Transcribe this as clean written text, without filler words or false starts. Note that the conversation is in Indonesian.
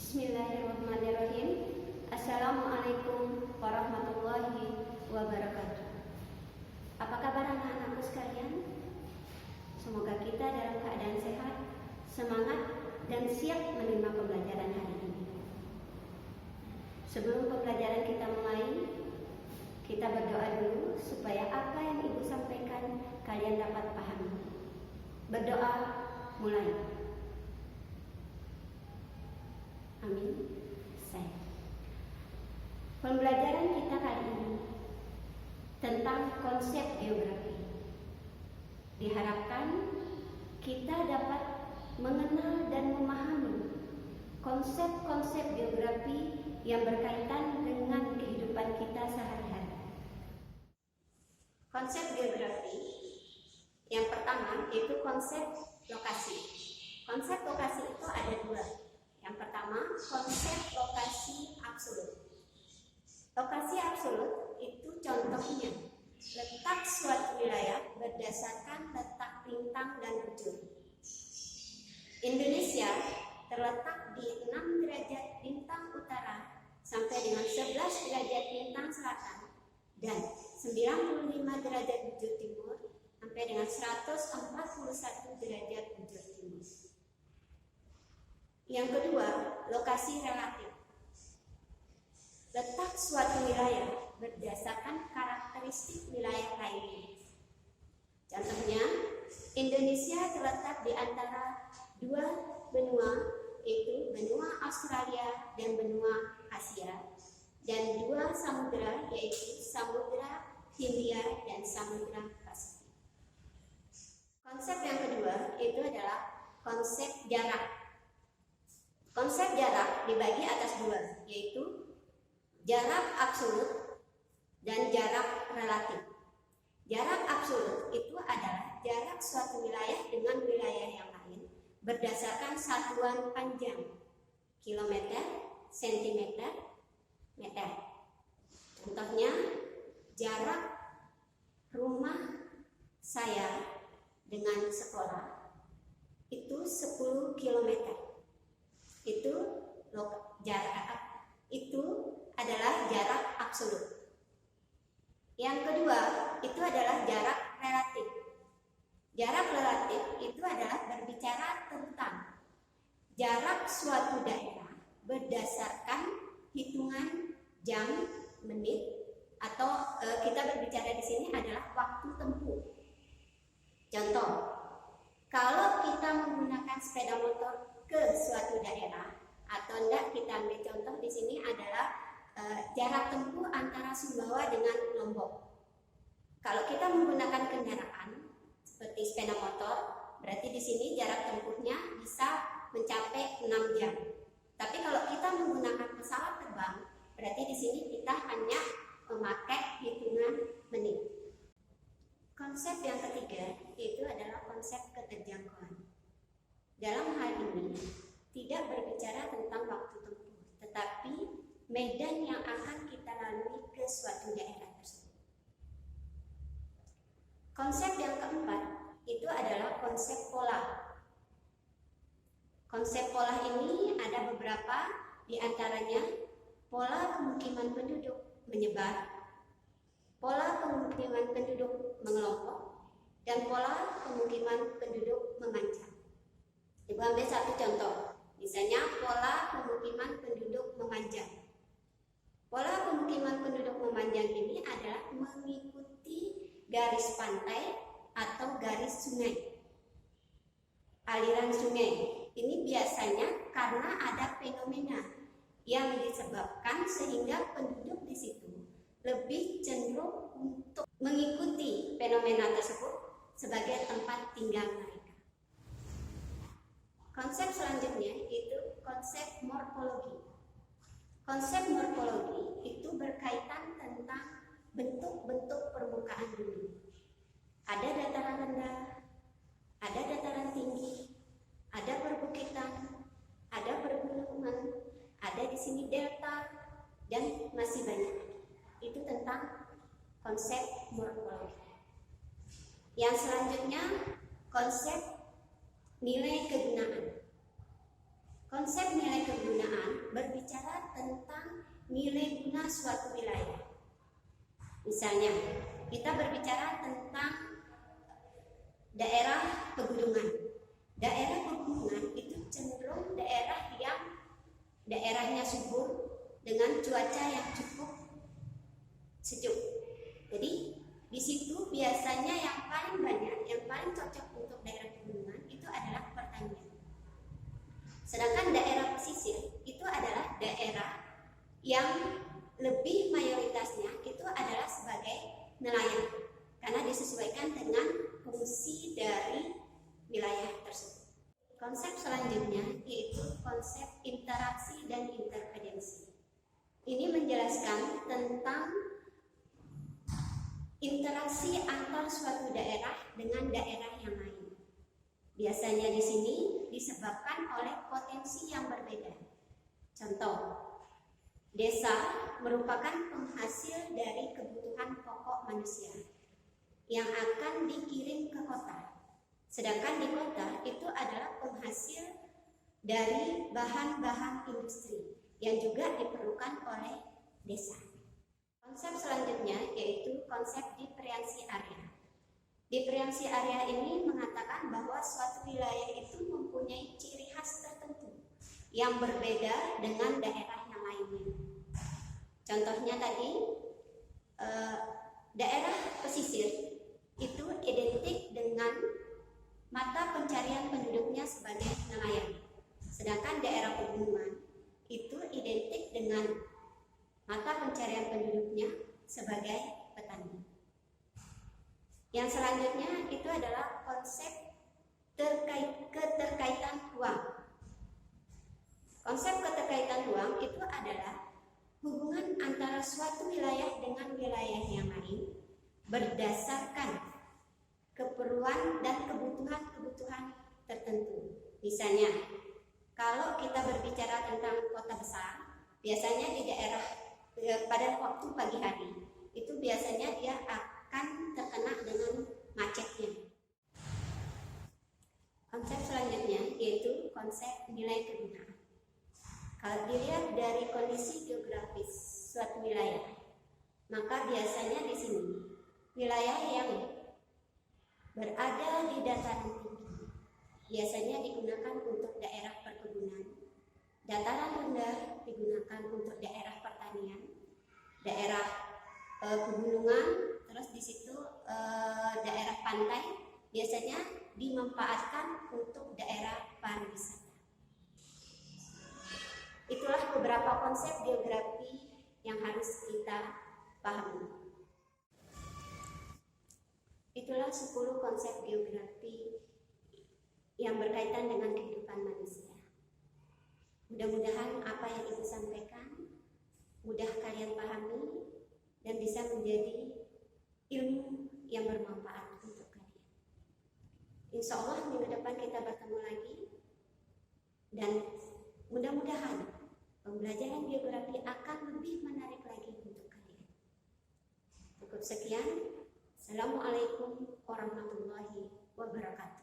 Bismillahirrahmanirrahim. Assalamualaikum warahmatullahi wabarakatuh. Apa kabar anak-anakku sekalian? Semoga kita dalam keadaan sehat, semangat, dan siap menerima pembelajaran hari ini. Sebelum pembelajaran kita mulai, kita berdoa dulu supaya apa yang Ibu sampaikan kalian dapat pahami. Berdoa mulai. Amin. Pembelajaran kita kali ini tentang konsep geografi. Diharapkan kita dapat mengenal dan memahami konsep-konsep geografi yang berkaitan dengan kehidupan kita sehari-hari. Konsep geografi yang pertama yaitu konsep lokasi. Konsep lokasi itu ada dua. Yang pertama, konsep lokasi absolut. Lokasi absolut itu contohnya letak suatu wilayah berdasarkan letak lintang dan bujur. Indonesia terletak di 6 derajat lintang utara sampai dengan 11 derajat lintang selatan dan 95 derajat bujur timur sampai dengan 141 derajat bujur timur. Yang kedua, lokasi relatif. Letak suatu wilayah berdasarkan karakteristik wilayah lainnya. Contohnya, Indonesia terletak di antara dua benua, yaitu benua Australia dan benua Asia, dan dua samudera, yaitu Samudra Hindia dan Samudra Pasifik. Konsep yang kedua itu adalah konsep jarak. Konsep jarak dibagi atas dua, yaitu jarak absolut dan jarak relatif. Jarak absolut itu adalah jarak suatu wilayah dengan wilayah yang lain berdasarkan satuan panjang, kilometer, sentimeter, meter. Contohnya, jarak rumah saya dengan sekolah itu 10 kilometer. Itu adalah jarak absolut. Yang kedua, itu adalah jarak relatif. Jarak relatif itu adalah berbicara tentang jarak suatu daerah berdasarkan hitungan jam, menit, atau kita berbicara di sini adalah waktu tempuh. Contoh, kalau kita menggunakan sepeda motor ke suatu daerah, atau enggak, kita ambil contoh di sini adalah jarak tempuh antara Sumbawa dengan Lombok. Kalau kita menggunakan kendaraan seperti sepeda motor, berarti di sini jarak tempuhnya bisa mencapai 6 jam. Tapi kalau kita menggunakan pesawat terbang, berarti di sini kita hanya memakai hitungan menit. Konsep yang ketiga itu adalah konsep keterjangkauan. Dalam hal ini tidak berbicara tentang waktu tempuh, tetapi medan yang akan kita lalui ke suatu daerah tersebut. Konsep yang keempat itu adalah konsep pola. Konsep pola ini ada beberapa, di antaranya pola pemukiman penduduk menyebar, pola pemukiman penduduk mengelompok, dan pola pemukiman penduduk memanjang. Ibu ambil satu contoh. Misalnya pola pemukiman penduduk memanjang. Pola pemukiman penduduk memanjang ini adalah mengikuti garis pantai atau garis sungai. Aliran sungai ini biasanya karena ada fenomena yang disebabkan sehingga penduduk di situ lebih cenderung untuk mengikuti fenomena tersebut sebagai tempat tinggal mereka. Konsep selanjutnya itu konsep morfologi. Konsep morfologi itu berkaitan tentang bentuk-bentuk permukaan bumi. Ada dataran rendah, ada dataran tinggi, ada perbukitan, ada pergunungan, ada di sini delta, dan masih banyak. Itu tentang konsep morfologi. Yang selanjutnya konsep nilai kegunaan. Konsep nilai kegunaan berbicara tentang nilai guna suatu wilayah. Misalnya, kita berbicara tentang daerah pegunungan. Daerah pegunungan itu cenderung daerah yang daerahnya subur dengan cuaca yang cukup sejuk. Jadi di situ biasanya yang paling banyak, yang paling cocok untuk daerah pegunungan itu adalah pertanian. Sedangkan daerah pesisir itu adalah daerah yang lebih mayoritasnya itu adalah sebagai nelayan, karena disesuaikan dengan fungsi dari wilayah tersebut. Konsep selanjutnya yaitu konsep interaksi dan intervensi. Ini menjelaskan tentang interaksi antar suatu daerah dengan daerah yang lain. Biasanya di sini disebabkan oleh potensi yang berbeda. Contoh, desa merupakan penghasil dari kebutuhan pokok manusia yang akan dikirim ke kota. Sedangkan di kota itu adalah penghasil dari bahan-bahan industri yang juga diperlukan oleh desa. Konsep selanjutnya yaitu konsep diferensi area. Diferensi area ini mengatakan bahwa suatu wilayah itu mempunyai ciri khas tertentu yang berbeda dengan daerah yang lainnya. Contohnya tadi, daerah pesisir itu identik dengan mata pencarian penduduknya sebagai nelayan. Sedangkan daerah pegunungan itu identik dengan mata pencarian penduduknya sebagai petani. Yang selanjutnya itu adalah konsep keterkaitan ruang. Konsep keterkaitan ruang itu adalah hubungan antara suatu wilayah dengan wilayah yang lain berdasarkan keperluan dan kebutuhan-kebutuhan tertentu. Misalnya, kalau kita berbicara tentang kota besar, biasanya di daerah pada waktu pagi hari itu biasanya dia akan terkena dengan macetnya. Konsep selanjutnya yaitu konsep nilai kegunaan. Kalau dilihat dari kondisi geografis suatu wilayah, maka biasanya di sini wilayah yang berada di dataran tinggi biasanya digunakan untuk daerah perkebunan. Dataran rendah digunakan untuk daerah pertanian, daerah pegunungan, terus di situ daerah pantai biasanya dimanfaatkan untuk daerah pariwisata. Itulah beberapa konsep geografi yang harus kita pahami. Itulah 10 konsep geografi yang berkaitan dengan kehidupan manusia. Mudah-mudahan apa yang Ibu sampaikan mudah kalian pahami dan bisa menjadi ilmu yang bermanfaat untuk kalian. Insya Allah minggu depan kita bertemu lagi dan mudah-mudahan pembelajaran geografi akan lebih menarik lagi untuk kalian. Cukup sekian. Assalamualaikum warahmatullahi wabarakatuh.